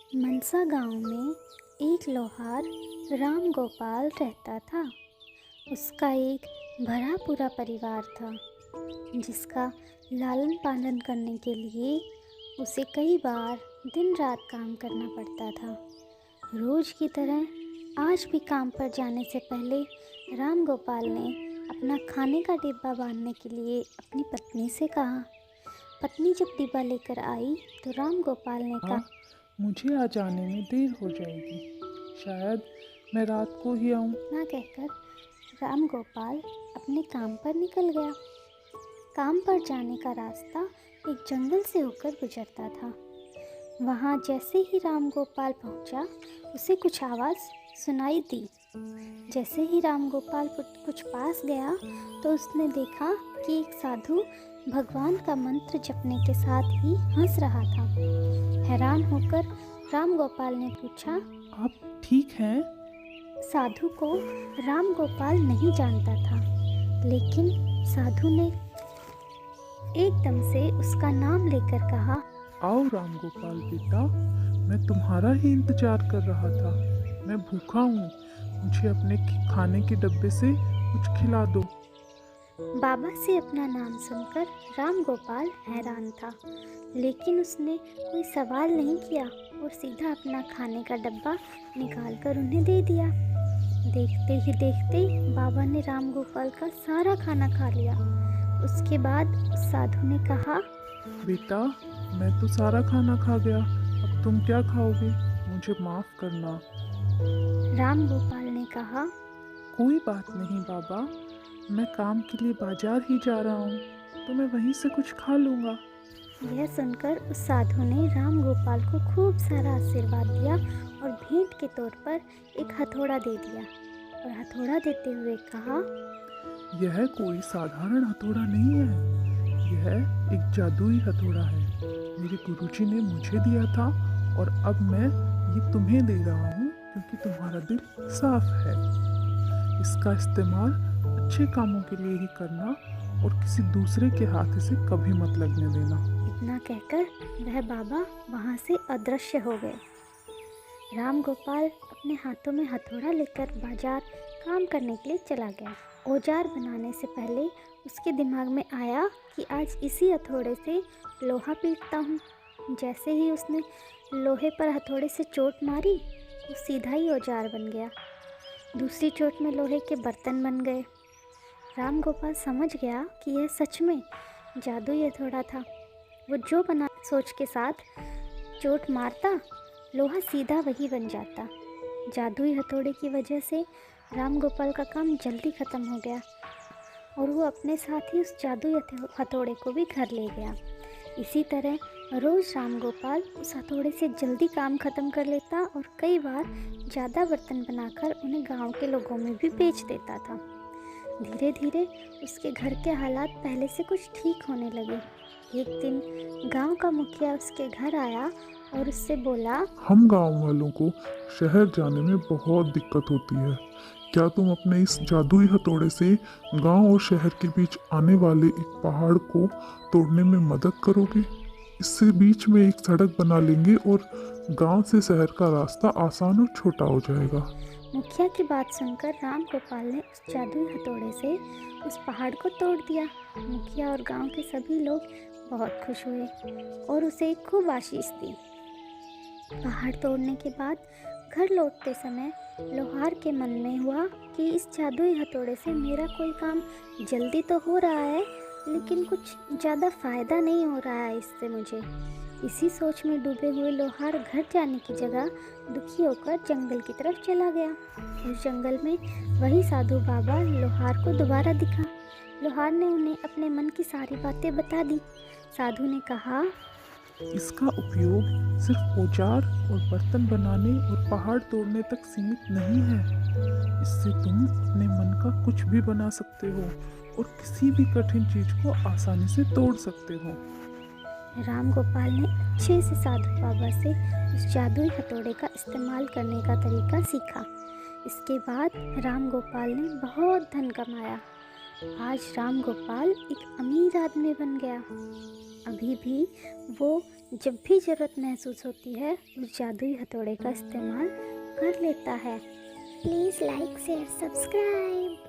मनसा गांव में एक लोहार राम गोपाल रहता था। उसका एक भरा पूरा परिवार था जिसका लालन पालन करने के लिए उसे कई बार दिन रात काम करना पड़ता था। रोज की तरह आज भी काम पर जाने से पहले राम गोपाल ने अपना खाने का डिब्बा बांधने के लिए अपनी पत्नी से कहा। पत्नी जब डिब्बा लेकर आई तो राम गोपाल ने कहा, मुझे आज आने में देर हो जाएगी, शायद मैं रात को ही आऊँ। ना कहकर राम गोपाल अपने काम पर निकल गया। काम पर जाने का रास्ता एक जंगल से होकर गुजरता था। वहाँ जैसे ही राम गोपाल पहुँचा उसे कुछ आवाज़ सुनाई दी। जैसे ही राम गोपाल कुछ पास गया तो उसने देखा कि एक साधु भगवान का मंत्र जपने के साथ ही हंस रहा था। हैरान होकर राम गोपाल ने पूछा, आप ठीक हैं? साधु को राम गोपाल नहीं जानता था, लेकिन साधु ने एकदम से उसका नाम लेकर कहा, आओ राम गोपाल बेटा, मैं तुम्हारा ही इंतजार कर रहा था। मैं भूखा हूँ, मुझे अपने खाने के डब्बे से कुछ खिला दो। बाबा से अपना नाम सुनकर राम गोपाल हैरान था, लेकिन उसने कोई सवाल नहीं किया और सीधा अपना खाने का डब्बा निकालकर उन्हें दे दिया। देखते ही देखते बाबा ने राम गोपाल का सारा खाना खा लिया। उसके बाद साधु ने कहा, बेटा, मैं तो सारा खाना खा गया, अब तुम क्या खाओगे? मुझे माफ़ करना। राम गोपाल ने कहा, कोई बात नहीं बाबा, मैं काम के लिए बाजार ही जा रहा हूँ, तो मैं वहीं से कुछ खा लूँगा। यह सुनकर उस साधु ने राम गोपाल को खूब सारा आशीर्वाद दिया और भेंट के तौर पर एक हथौड़ा दे दिया और हथौड़ा देते हुए कहा, यह कोई साधारण हथौड़ा नहीं है, यह एक जादुई हथौड़ा है। मेरे गुरुजी ने मुझे दिया था और अब मैं ये तुम्हें दे रहा हूँ क्योंकि तुम्हारा दिल साफ है। इसका इस्तेमाल अच्छे कामों के लिए ही करना और किसी दूसरे के हाथ से कभी मत लगने देना। इतना कहकर वह बाबा वहाँ से अदृश्य हो गए। राम गोपाल अपने हाथों में हथौड़ा लेकर बाजार काम करने के लिए चला गया। औजार बनाने से पहले उसके दिमाग में आया कि आज इसी हथौड़े से लोहा पीटता हूँ। जैसे ही उसने लोहे पर हथौड़े से चोट मारी वो सीधा ही औजार बन गया। दूसरी चोट में लोहे के बर्तन बन गए। राम गोपाल समझ गया कि यह सच में जादुई हथौड़ा था। वो जो बना सोच के साथ चोट मारता, लोहा सीधा वही बन जाता। जादुई हथौड़े की वजह से राम गोपाल का काम जल्दी ख़त्म हो गया और वो अपने साथ ही उस जादुई हथौड़े को भी घर ले गया। इसी तरह रोज़ राम गोपाल उस हथौड़े से जल्दी काम ख़त्म कर लेता और कई बार ज़्यादा बर्तन बनाकर उन्हें गांव के लोगों में भी बेच देता था। धीरे धीरे उसके घर के हालात पहले से कुछ ठीक होने लगे। एक दिन गांव का मुखिया उसके घर आया और उससे बोला, हम गांव वालों को शहर जाने में बहुत दिक्कत होती है। क्या तुम अपने इस जादुई हथौड़े से गांव और शहर के बीच आने वाले एक पहाड़ को तोड़ने में मदद करोगे? इससे बीच में एक सड़क बना लेंगे और गांव से शहर का रास्ता आसान और छोटा हो जाएगा। मुखिया की बात सुनकर राम गोपाल ने उस जादुई हथौड़े से उस पहाड़ को तोड़ दिया। मुखिया और गांव के सभी लोग बहुत खुश हुए और उसे खूब आशीष दी। पहाड़ तोड़ने के बाद घर लौटते समय लोहार के मन में हुआ कि इस जादुई हथौड़े से मेरा कोई काम जल्दी तो हो रहा है, लेकिन कुछ ज़्यादा फ़ायदा नहीं हो रहा है इससे मुझे। इसी सोच में डूबे हुए लोहार घर जाने की जगह दुखी होकर जंगल की तरफ चला गया। उस जंगल में वही साधु बाबा लोहार को दोबारा दिखा। लोहार ने उन्हें अपने मन की सारी बातें बता दी। साधु ने कहा, इसका उपयोग सिर्फ औजार और बर्तन बनाने और पहाड़ तोड़ने तक सीमित नहीं है। इससे तुम अपने मन का कुछ भी बना सकते हो और किसी भी कठिन चीज को आसानी से तोड़ सकते हो। राम गोपाल ने अच्छे से साधु बाबा से उस जादुई हथौड़े का इस्तेमाल करने का तरीका सीखा। इसके बाद राम गोपाल ने बहुत धन कमाया। आज राम गोपाल एक अमीर आदमी बन गया। अभी भी वो जब भी ज़रूरत महसूस होती है उस जादुई हथौड़े का इस्तेमाल कर लेता है। Please like share subscribe.